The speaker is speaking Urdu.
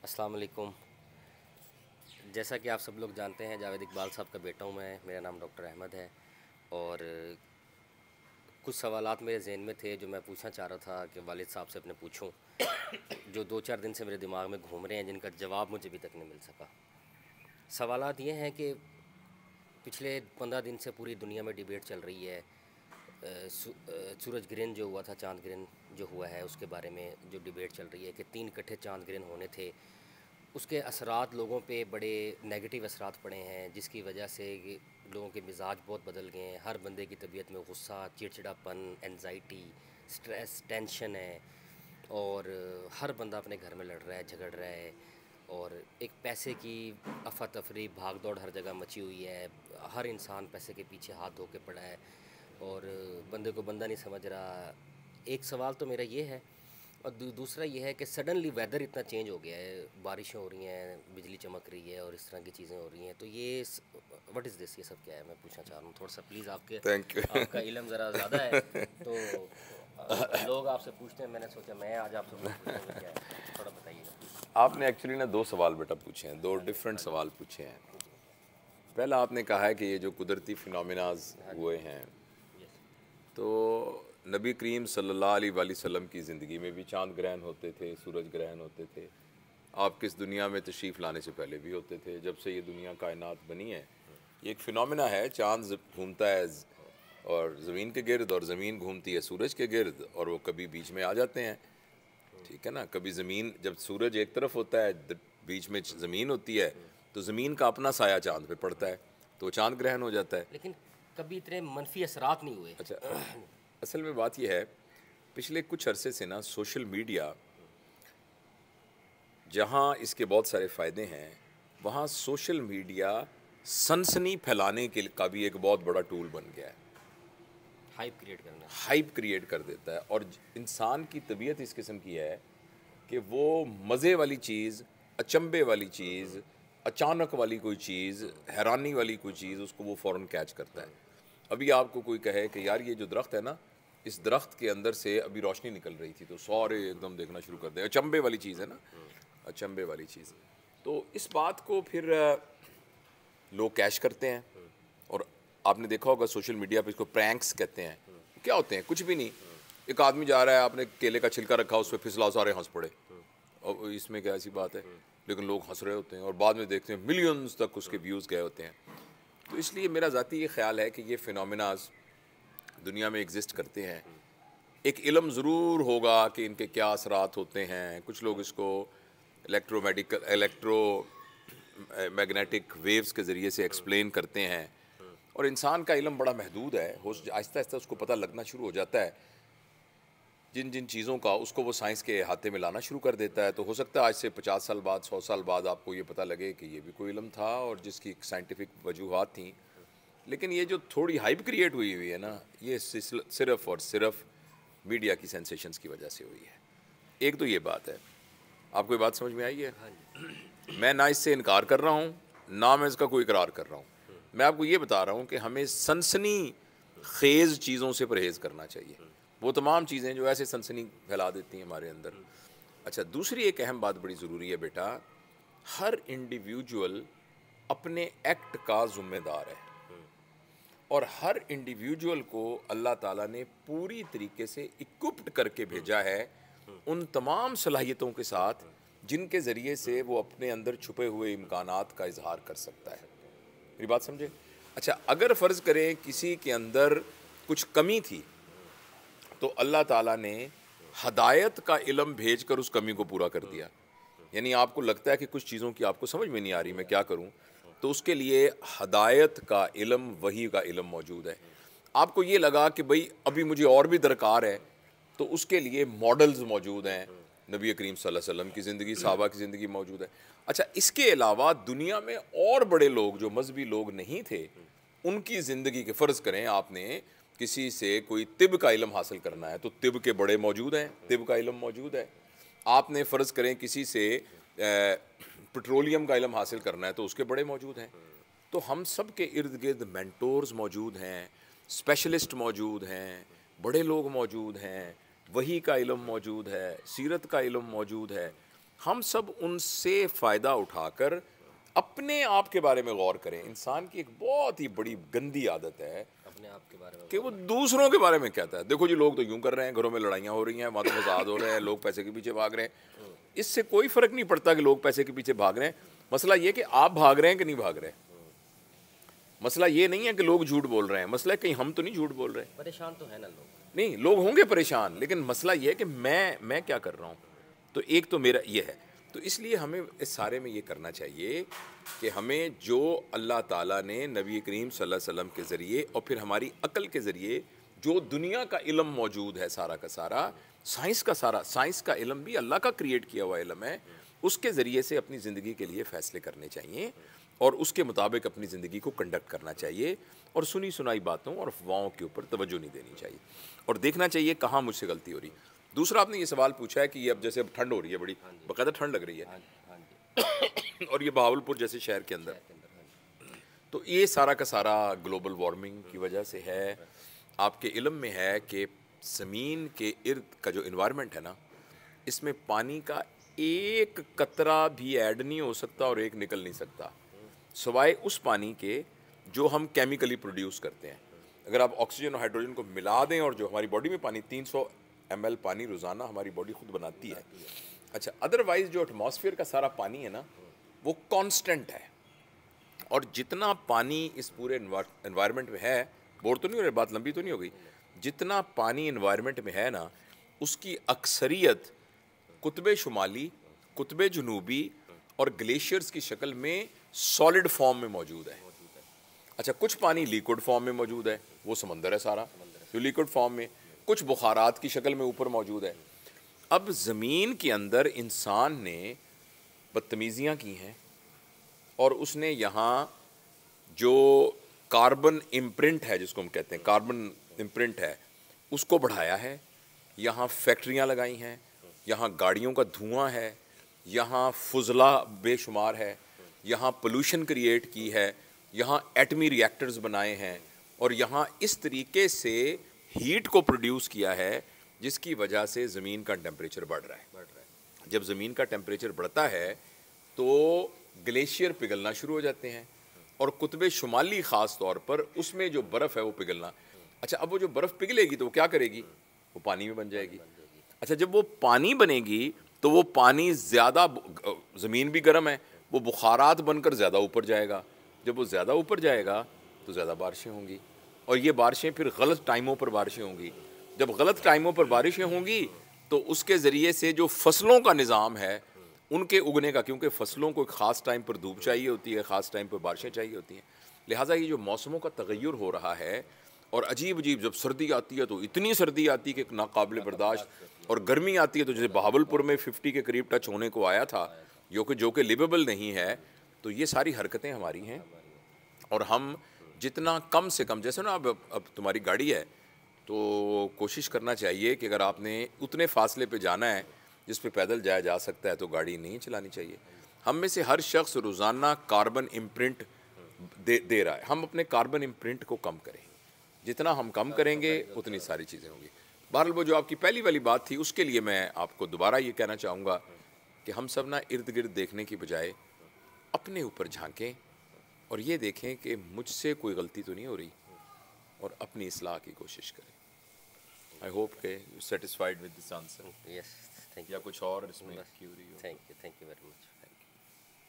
السلام علیکم۔ جیسا کہ آپ سب لوگ جانتے ہیں، جاوید اقبال صاحب کا بیٹا ہوں میں، میرا نام ڈاکٹر احمد ہے، اور کچھ سوالات میرے ذہن میں تھے جو میں پوچھنا چاہ رہا تھا کہ والد صاحب سے اپنے پوچھوں، جو 2-4 دن سے میرے دماغ میں گھوم رہے ہیں، جن کا جواب مجھے ابھی تک نہیں مل سکا۔ سوالات یہ ہیں کہ پچھلے 15 دن سے پوری دنیا میں ڈیبیٹ چل رہی ہے، سورج گرہن جو ہوا تھا، چاند گرہن جو ہوا ہے، اس کے بارے میں جو ڈیبیٹ چل رہی ہے کہ 3 اکٹھے چاند گرہن ہونے تھے، اس کے اثرات لوگوں پہ بڑے نیگیٹو اثرات پڑے ہیں، جس کی وجہ سے لوگوں کے مزاج بہت بدل گئے ہیں۔ ہر بندے کی طبیعت میں غصہ، چڑچڑاپن، انزائٹی، سٹریس، ٹینشن ہے، اور ہر بندہ اپنے گھر میں لڑ رہا ہے، جھگڑ رہا ہے، اور ایک پیسے کی افراتفری بھاگ دوڑ ہر جگہ مچی ہوئی ہے۔ ہر انسان پیسے کے پیچھے ہاتھ دھو کے پڑا ہے، اور بندے کو بندہ نہیں سمجھ رہا۔ ایک سوال تو میرا یہ ہے، اور دوسرا یہ ہے کہ سڈنلی ویدر اتنا چینج ہو گیا ہے، بارشیں ہو رہی ہیں، بجلی چمک رہی ہے، اور اس طرح کی چیزیں ہو رہی ہیں، تو یہ وٹ از دس، یہ سب کیا ہے؟ میں پوچھنا چاہ رہا ہوں تھوڑا سا، پلیز تھینک یو۔ آپ کا علم ذرا زیادہ ہے، تو لوگ آپ سے پوچھتے ہیں، میں نے سوچا میں آج آپ سے پوچھوں کہ کیا ہے، تھوڑا بتائیے گا پلیز۔ آپ نے ایکچولی نا 2 سوال بیٹا پوچھے ہیں، 2 ڈیفرنٹ سوال پوچھے ہیں۔ پہلا آپ نے کہا ہے کہ یہ جو قدرتی فینومیناز ہوئے ہیں، تو نبی کریم صلی اللہ علیہ وآلہ وسلم کی زندگی میں بھی چاند گرہن ہوتے تھے، سورج گرہن ہوتے تھے۔ آپ کس دنیا میں تشریف لانے سے پہلے بھی ہوتے تھے، جب سے یہ دنیا کائنات بنی ہے۔ یہ ایک فینومینا ہے، چاند گھومتا ہے اور زمین کے گرد، اور زمین گھومتی ہے سورج کے گرد، اور وہ کبھی بیچ میں آ جاتے ہیں، ٹھیک ہے نا۔ کبھی زمین، جب سورج ایک طرف ہوتا ہے، بیچ میں زمین ہوتی ہے، تو زمین کا اپنا سایہ چاند پہ پڑتا ہے، تو وہ چاند گرہن ہو جاتا ہے۔ لیکن کبھی اتنے منفی اثرات نہیں ہوئے۔ اچھا، اصل میں بات یہ ہے، پچھلے کچھ عرصے سے نا سوشل میڈیا، جہاں اس کے بہت سارے فائدے ہیں، وہاں سوشل میڈیا سنسنی پھیلانے کے کا بھی ایک بہت بڑا ٹول بن گیا ہے، ہائپ کریٹ کرنا۔ ہائپ کریٹ کر دیتا ہے۔ اور انسان کی طبیعت اس قسم کی ہے کہ وہ مزے والی چیز، اچنبے والی چیز، اچانک والی کوئی چیز، حیرانی والی کوئی چیز، اس کو وہ فوراً کیچ کرتا ہے۔ ابھی آپ کو کوئی کہے کہ یار یہ جو درخت ہے نا، اس درخت کے اندر سے ابھی روشنی نکل رہی تھی، تو سارے ایک دم دیکھنا شروع کر دیں۔ اچنبے والی چیز ہے نا، اچنبے والی چیز۔ تو اس بات کو پھر لوگ کیش کرتے ہیں، اور آپ نے دیکھا ہوگا سوشل میڈیا پہ اس کو پرینکس کہتے ہیں۔ کیا ہوتے ہیں؟ کچھ بھی نہیں، ایک آدمی جا رہا ہے، آپ نے کیلے کا چھلکا رکھا، اس پہ پھسلا، سارے ہنس پڑے، اور اس میں کیا ایسی بات ہے؟ لیکن لوگ ہنس رہے ہوتے ہیں، اور بعد میں دیکھتے ہیں ملینز تک اس کے ویوز گئے ہوتے ہیں۔ تو اس لیے میرا ذاتی یہ خیال ہے کہ یہ فینومیناز دنیا میں ایگزسٹ کرتے ہیں۔ ایک علم ضرور ہوگا کہ ان کے کیا اثرات ہوتے ہیں۔ کچھ لوگ اس کو الیکٹرو میگنیٹک ویوز کے ذریعے سے ایکسپلین کرتے ہیں، اور انسان کا علم بڑا محدود ہے، آہستہ آہستہ اس کو پتہ لگنا شروع ہو جاتا ہے جن جن چیزوں کا، اس کو وہ سائنس کے احاطے میں لانا شروع کر دیتا ہے۔ تو ہو سکتا ہے آج سے 50 سال بعد، 100 سال بعد آپ کو یہ پتہ لگے کہ یہ بھی کوئی علم تھا، اور جس کی سائنٹیفک وجوہات تھیں۔ لیکن یہ جو تھوڑی ہائپ کریٹ ہوئی ہے نا، یہ صرف اور صرف میڈیا کی سینسیشنز کی وجہ سے ہوئی ہے۔ ایک تو یہ بات ہے، آپ کو یہ بات سمجھ میں آئی ہے؟ میں نہ اس سے انکار کر رہا ہوں، نہ میں اس کا کوئی اقرار کر رہا ہوں۔ میں آپ کو یہ بتا رہا ہوں کہ ہمیں سنسنی خیز چیزوں سے پرہیز کرنا چاہیے، وہ تمام چیزیں جو ایسے سنسنی پھیلا دیتی ہیں ہمارے اندر۔ اچھا، دوسری ایک اہم بات بڑی ضروری ہے بیٹا، ہر انڈیویجول اپنے ایکٹ کا ذمہ دار ہے، اور ہر انڈیویجول کو اللہ تعالیٰ نے پوری طریقے سے اکوپڈ کر کے بھیجا ہے ان تمام صلاحیتوں کے ساتھ جن کے ذریعے سے وہ اپنے اندر چھپے ہوئے امکانات کا اظہار کر سکتا ہے۔ میری بات سمجھے؟ اچھا، اگر فرض کریں کسی کے اندر کچھ کمی تھی، تو اللہ تعالیٰ نے ہدایت کا علم بھیج کر اس کمی کو پورا کر دیا۔ یعنی آپ کو لگتا ہے کہ کچھ چیزوں کی آپ کو سمجھ میں نہیں آ رہی، میں کیا کروں، تو اس کے لیے ہدایت کا علم، وحی کا علم موجود ہے۔ آپ کو یہ لگا کہ بھئی ابھی مجھے اور بھی درکار ہے، تو اس کے لیے ماڈلز موجود ہیں، نبی کریم صلی اللہ علیہ وسلم کی زندگی، صحابہ کی زندگی موجود ہے۔ اچھا، اس کے علاوہ دنیا میں اور بڑے لوگ جو مذہبی لوگ نہیں تھے، ان کی زندگی کے، فرض کریں آپ نے کسی سے کوئی طب کا علم حاصل کرنا ہے، تو طب کے بڑے موجود ہیں، طب کا علم موجود ہے۔ آپ نے فرض کریں کسی سے پٹرولیم کا علم حاصل کرنا ہے، تو اس کے بڑے موجود ہیں۔ تو ہم سب کے ارد گرد مینٹورز موجود ہیں، اسپیشلسٹ موجود ہیں، بڑے لوگ موجود ہیں، وحی کا علم موجود ہے، سیرت کا علم موجود ہے۔ ہم سب ان سے فائدہ اٹھا کر اپنے آپ کے بارے میں غور کریں. انسان کی ایک بہت ہی بڑی گندی عادت ہے اپنے آپ کے بارے میں کہ وہ دوسروں کے بارے میں کہتا ہے. دیکھو جی لوگ تو یوں کر رہے ہیں, گھروں میں لڑائیاں ہو رہی ہیں, وہاں تو فساد ہو رہے ہیں, لوگ پیسے کے پیچھے بھاگ رہے ہیں. اس سے کوئی فرق نہیں پڑتا کہ لوگ پیسے کے پیچھے بھاگ رہے ہیں. مسئلہ یہ کہ آپ بھاگ رہے ہیں کہ نہیں بھاگ رہے. مسئلہ یہ نہیں ہے کہ لوگ جھوٹ بول رہے ہیں, مسئلہ ہے کہیں ہم تو نہیں جھوٹ بول رہے. پریشان تو ہے نا لوگ. نہیں, لوگ ہوں گے پریشان, لیکن مسئلہ یہ ہے کہ میں کیا کر رہا ہوں. تو ایک تو میرا یہ ہے. تو اس لیے ہمیں اس سارے میں یہ کرنا چاہیے کہ ہمیں جو اللہ تعالیٰ نے نبی کریم صلی اللہ علیہ وسلم کے ذریعے اور پھر ہماری عقل کے ذریعے جو دنیا کا علم موجود ہے سارا کا سارا, سائنس کا علم بھی اللہ کا کریٹ کیا ہوا علم ہے, اس کے ذریعے سے اپنی زندگی کے لیے فیصلے کرنے چاہیے اور اس کے مطابق اپنی زندگی کو کنڈکٹ کرنا چاہیے, اور سنی سنائی باتوں اور افواہوں کے اوپر توجہ نہیں دینی چاہیے, اور دیکھنا چاہیے کہاں مجھ سے غلطی ہو رہی. دوسرا آپ نے یہ سوال پوچھا ہے کہ یہ اب جیسے اب ٹھنڈ ہو رہی ہے, بڑی باقاعدہ ٹھنڈ لگ رہی ہے اور یہ بہاولپور جیسے شہر کے اندر, تو یہ سارا کا سارا گلوبل وارمنگ کی وجہ سے ہے. آپ کے علم میں ہے کہ زمین کے ارد کا جو انوائرمنٹ ہے نا, اس میں پانی کا ایک قطرہ بھی ایڈ نہیں ہو سکتا اور ایک نکل نہیں سکتا, سوائے اس پانی کے جو ہم کیمیکلی پروڈیوس کرتے ہیں. اگر آپ آکسیجن اور ہائیڈروجن کو ملا دیں, اور جو ہماری باڈی میں پانی 300 ml پانی روزانہ ہماری باڈی خود بناتی ہے. اچھا, ادروائز جو ایٹماسفیئر کا سارا پانی ہے نا وہ کانسٹنٹ ہے, اور جتنا پانی اس پورے انوائرمنٹ میں ہے, بور تو نہیں ہو رہی, بات لمبی تو نہیں ہو گئی, جتنا پانی انوائرمنٹ میں ہے نا اس کی اکثریت قطب شمالی, قطب جنوبی اور گلیشیئرز کی شکل میں سالڈ فارم میں موجود ہے. اچھا, کچھ پانی لیکوڈ فارم میں موجود ہے, وہ سمندر ہے سارا جو لیکوڈ فارم میں, کچھ بخارات کی شکل میں اوپر موجود ہے. اب زمین کے اندر انسان نے بدتمیزیاں کی ہیں, اور اس نے یہاں جو کاربن امپرنٹ ہے, جس کو ہم کہتے ہیں کاربن امپرنٹ ہے, اس کو بڑھایا ہے. یہاں فیکٹریاں لگائی ہیں, یہاں گاڑیوں کا دھواں ہے, یہاں فضلہ بے شمار ہے, یہاں پولوشن کریٹ کی ہے, یہاں ایٹمی ری ایکٹرز بنائے ہیں, اور یہاں اس طریقے سے ہیٹ کو پروڈیوس کیا ہے جس کی وجہ سے زمین کا ٹیمپریچر بڑھ رہا ہے. جب زمین کا ٹیمپریچر بڑھتا ہے تو گلیشیئر پگھلنا شروع ہو جاتے ہیں, اور قطب شمالی خاص طور پر اس میں جو برف ہے وہ پگھلنا. اچھا, اب وہ جو برف پگھلے گی تو وہ کیا کرے گی, وہ پانی میں بن جائے گی. اچھا, جب وہ پانی بنے گی تو وہ پانی زیادہ, زمین بھی گرم ہے, وہ بخارات بن کر زیادہ اوپر جائے گا. جب وہ زیادہ اوپر جائے گا تو زیادہ بارشیں ہوں گی, اور یہ بارشیں پھر غلط ٹائموں پر بارشیں ہوں گی. جب غلط ٹائموں پر بارشیں ہوں گی تو اس کے ذریعے سے جو فصلوں کا نظام ہے ان کے اگنے کا, کیونکہ فصلوں کو ایک خاص ٹائم پر دھوپ چاہیے ہوتی ہے, خاص ٹائم پر بارشیں چاہیے ہوتی ہیں, لہٰذا یہ جو موسموں کا تغیر ہو رہا ہے, اور عجیب عجیب, جب سردی آتی ہے تو اتنی سردی آتی ہے کہ ناقابل برداشت, اور گرمی آتی ہے تو جیسے بہاولپور میں 50 کے قریب ٹچ ہونے کو آیا تھا, جو کہ لیویبل نہیں ہے. تو یہ ساری حرکتیں ہماری ہیں, اور ہم جتنا کم سے کم, جیسے نا اب تمہاری گاڑی ہے تو کوشش کرنا چاہیے کہ اگر آپ نے اتنے فاصلے پہ جانا ہے جس پہ پیدل جایا جا سکتا ہے تو گاڑی نہیں چلانی چاہیے. ہم میں سے ہر شخص روزانہ کاربن امپرنٹ دے رہا ہے, ہم اپنے کاربن امپرنٹ کو کم کریں. جتنا ہم کم کریں گے اتنی ساری چیزیں ہوں گی. بہرحال وہ جو آپ کی پہلی والی بات تھی اس کے لیے میں آپ کو دوبارہ یہ کہنا چاہوں گا کہ ہم سب نا ارد گرد دیکھنے کی بجائے اپنے اوپر جھانکیں اور یہ دیکھیں کہ مجھ سے کوئی غلطی تو نہیں ہو رہی, اور اپنی اصلاح کی کوشش کریں. آئی ہوپ کہ you satisfied with this answer, yes, thank یا یو, کچھ اور اس میں کیوری ہو. Thank you very much.